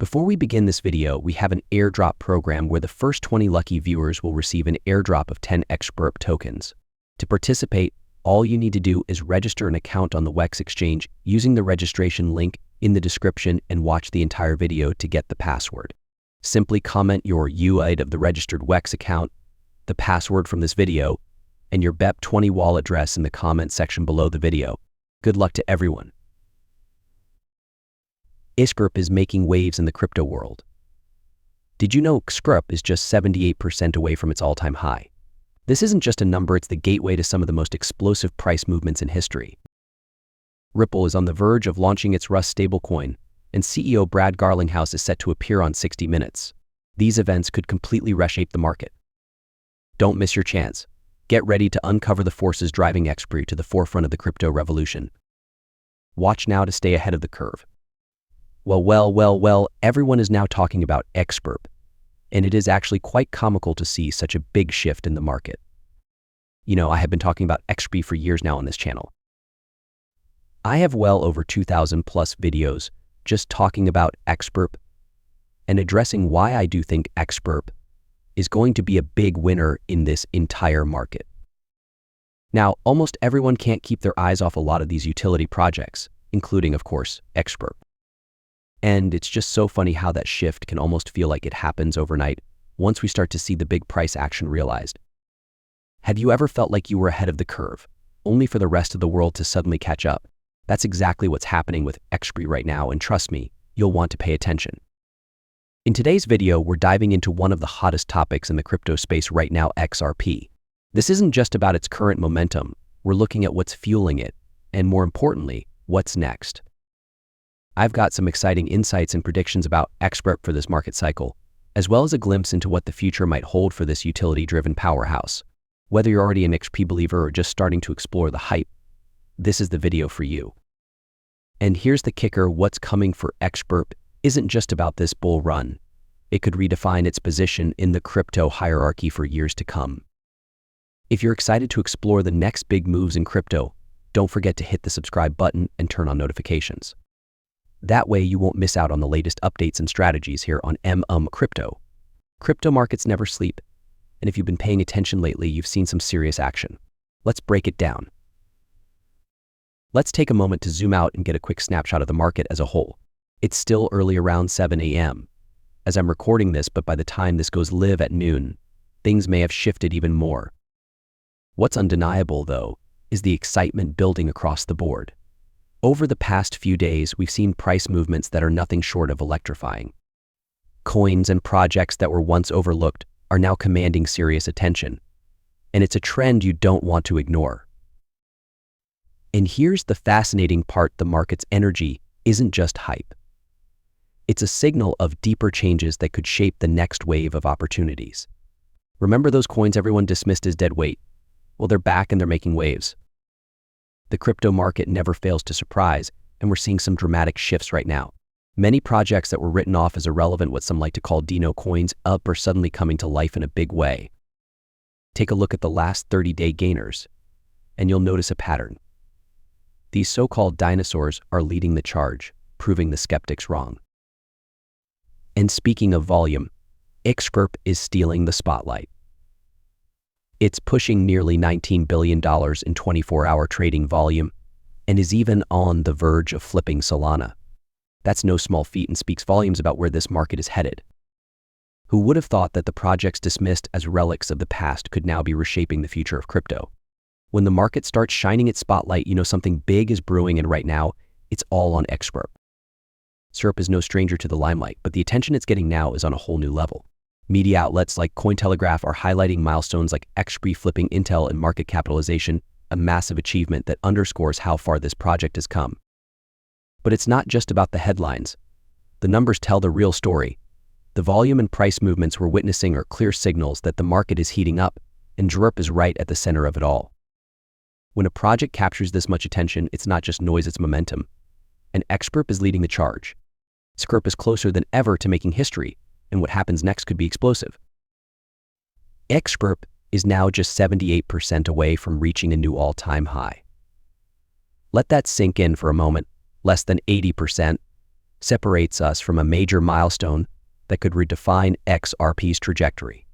Before we begin this video, we have an airdrop program where the first 20 lucky viewers will receive an airdrop of 10 XRP tokens. To participate, all you need to do is register an account on the WEX exchange using the registration link in the description and watch the entire video to get the password. Simply comment your UID of the registered WEX account, the password from this video, and your BEP20 wallet address in the comment section below the video. Good luck to everyone. XRP is making waves in the crypto world. Did you know XRP is just 78% away from its all-time high? This isn't just a number, it's the gateway to some of the most explosive price movements in history. Ripple is on the verge of launching its Rust stablecoin, and CEO Brad Garlinghouse is set to appear on 60 Minutes. These events could completely reshape the market. Don't miss your chance. Get ready to uncover the forces driving XRP to the forefront of the crypto revolution. Watch now to stay ahead of the curve. Well, everyone is now talking about XRP, and it is actually quite comical to see such a big shift in the market. I have been talking about XRP for years now on this channel. I have well over 2,000 plus videos just talking about XRP and addressing why I do think XRP is going to be a big winner in this entire market. Now, almost everyone can't keep their eyes off a lot of these utility projects, including, of course, XRP. And it's just so funny how that shift can almost feel like it happens overnight once we start to see the big price action realized. Have you ever felt like you were ahead of the curve, only for the rest of the world to suddenly catch up? That's exactly what's happening with XRP right now, and trust me, you'll want to pay attention. In today's video, we're diving into one of the hottest topics in the crypto space right now, XRP. This isn't just about its current momentum, we're looking at what's fueling it, and more importantly, what's next. I've got some exciting insights and predictions about XRP for this market cycle, as well as a glimpse into what the future might hold for this utility-driven powerhouse. Whether you're already an XRP believer or just starting to explore the hype, this is the video for you. And here's the kicker: what's coming for XRP isn't just about this bull run. It could redefine its position in the crypto hierarchy for years to come. If you're excited to explore the next big moves in crypto, don't forget to hit the subscribe button and turn on notifications. That way you won't miss out on the latest updates and strategies here on Crypto. Crypto markets never sleep, and if you've been paying attention lately, you've seen some serious action. Let's break it down. Let's take a moment to zoom out and get a quick snapshot of the market as a whole. It's still early, around 7 a.m. as I'm recording this, but by the time this goes live at noon, things may have shifted even more. What's undeniable, though, is the excitement building across the board. Over the past few days, we've seen price movements that are nothing short of electrifying. Coins and projects that were once overlooked are now commanding serious attention, and it's a trend you don't want to ignore. And here's the fascinating part: the market's energy isn't just hype. It's a signal of deeper changes that could shape the next wave of opportunities. Remember those coins everyone dismissed as dead weight? Well, they're back and they're making waves. The crypto market never fails to surprise, and we're seeing some dramatic shifts right now. Many projects that were written off as irrelevant, what some like to call dino coins, are suddenly coming to life in a big way. Take a look at the last 30-day gainers, and you'll notice a pattern. These so-called dinosaurs are leading the charge, proving the skeptics wrong. And speaking of volume, XRP is stealing the spotlight. It's pushing nearly $19 billion in 24-hour trading volume and is even on the verge of flipping Solana. That's no small feat and speaks volumes about where this market is headed. Who would have thought that the projects dismissed as relics of the past could now be reshaping the future of crypto? When the market starts shining its spotlight, you know something big is brewing, and right now, it's all on XRP. XRP is no stranger to the limelight, but the attention it's getting now is on a whole new level. Media outlets like Cointelegraph are highlighting milestones like XRP flipping Intel in market capitalization, a massive achievement that underscores how far this project has come. But it's not just about the headlines. The numbers tell the real story. The volume and price movements we're witnessing are clear signals that the market is heating up, and XRP is right at the center of it all. When a project captures this much attention, it's not just noise, it's momentum. And XRP is leading the charge. XRP is closer than ever to making history, and what happens next could be explosive. XRP is now just 78% away from reaching a new all-time high. Let that sink in for a moment. Less than 80%. separates us from a major milestone that could redefine XRP's trajectory.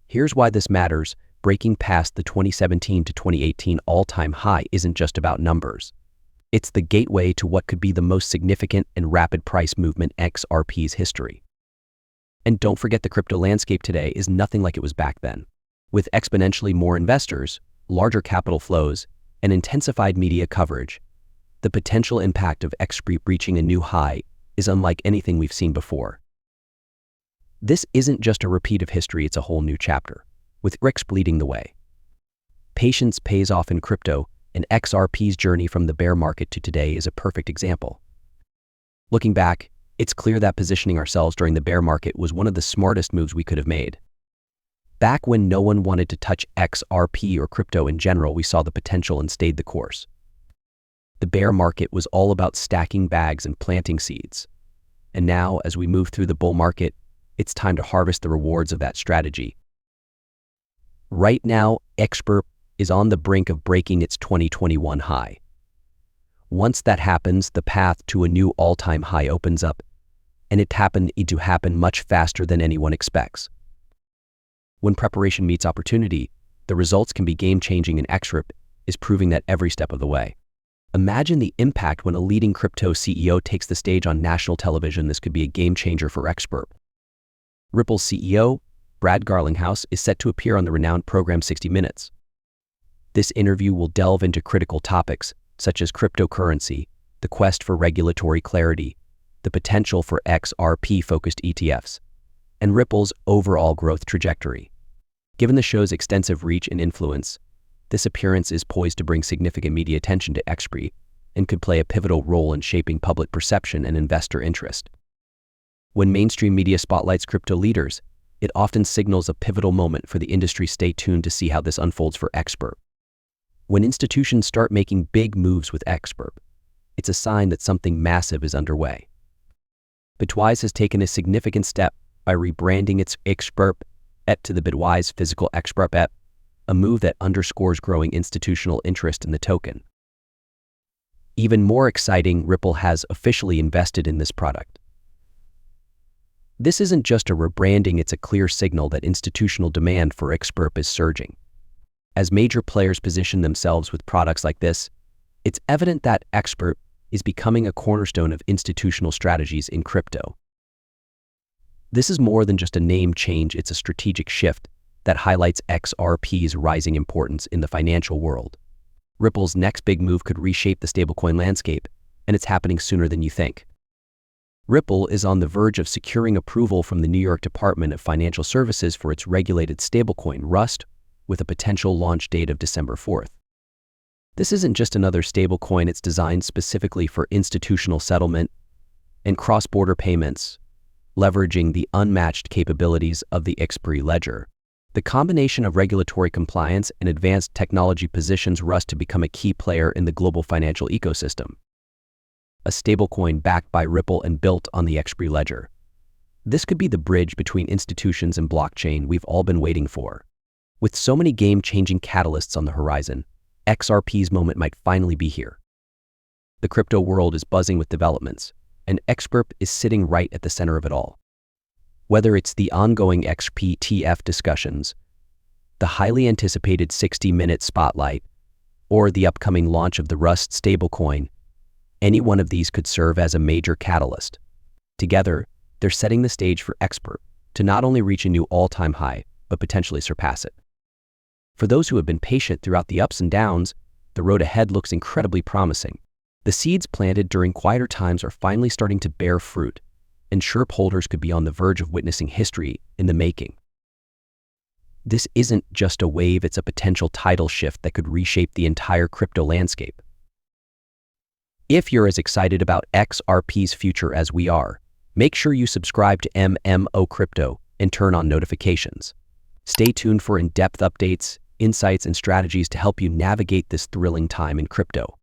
Here's why this matters. Breaking past the 2017 to 2018 all-time high isn't just about numbers. It's the gateway to what could be the most significant and rapid price movement in XRP's history. And don't forget, the crypto landscape today is nothing like it was back then. With exponentially more investors, larger capital flows, and intensified media coverage, the potential impact of XRP reaching a new high is unlike anything we've seen before. This isn't just a repeat of history, it's a whole new chapter, with XRP leading the way. Patience pays off in crypto, and XRP's journey from the bear market to today is a perfect example. Looking back, it's clear that positioning ourselves during the bear market was one of the smartest moves we could have made. Back when no one wanted to touch XRP or crypto in general, we saw the potential and stayed the course. The bear market was all about stacking bags and planting seeds. And now, as we move through the bull market, it's time to harvest the rewards of that strategy. Right now, XRP is on the brink of breaking its 2021 high. Once that happens, the path to a new all-time high opens up, and it happened to happen much faster than anyone expects. When preparation meets opportunity, the results can be game-changing, and XRP is proving that every step of the way. Imagine the impact when a leading crypto CEO takes the stage on national television. This could be a game-changer for XRP. Ripple's CEO, Brad Garlinghouse, is set to appear on the renowned program 60 Minutes. This interview will delve into critical topics such as cryptocurrency, the quest for regulatory clarity, the potential for XRP-focused ETFs, and Ripple's overall growth trajectory. Given the show's extensive reach and influence, this appearance is poised to bring significant media attention to XRP and could play a pivotal role in shaping public perception and investor interest. When mainstream media spotlights crypto leaders, it often signals a pivotal moment for the industry. Stay tuned to see how this unfolds for XRP. When institutions start making big moves with XRP, it's a sign that something massive is underway. Bitwise has taken a significant step by rebranding its XRP to the Bitwise Physical XRP, a move that underscores growing institutional interest in the token. Even more exciting, Ripple has officially invested in this product. This isn't just a rebranding, it's a clear signal that institutional demand for XRP is surging. As major players position themselves with products like this, it's evident that XRP is becoming a cornerstone of institutional strategies in crypto. This is more than just a name change, it's a strategic shift that highlights XRP's rising importance in the financial world. Ripple's next big move could reshape the stablecoin landscape, and it's happening sooner than you think. Ripple is on the verge of securing approval from the New York Department of Financial Services for its regulated stablecoin, Rust, with a potential launch date of December 4th. This isn't just another stablecoin, it's designed specifically for institutional settlement and cross-border payments, leveraging the unmatched capabilities of the XRP ledger. The combination of regulatory compliance and advanced technology positions Rust to become a key player in the global financial ecosystem. A stablecoin backed by Ripple and built on the XRP ledger. This could be the bridge between institutions and blockchain we've all been waiting for. With so many game-changing catalysts on the horizon, XRP's moment might finally be here. The crypto world is buzzing with developments, and XRP is sitting right at the center of it all. Whether it's the ongoing XRP ETF discussions, the highly anticipated 60-minute spotlight, or the upcoming launch of the Rust stablecoin, any one of these could serve as a major catalyst. Together, they're setting the stage for XRP to not only reach a new all-time high, but potentially surpass it. For those who have been patient throughout the ups and downs, the road ahead looks incredibly promising. The seeds planted during quieter times are finally starting to bear fruit, and XRP holders could be on the verge of witnessing history in the making. This isn't just a wave, it's a potential tidal shift that could reshape the entire crypto landscape. If you're as excited about XRP's future as we are, make sure you subscribe to MMO Crypto and turn on notifications. Stay tuned for in-depth updates, insights, and strategies to help you navigate this thrilling time in crypto.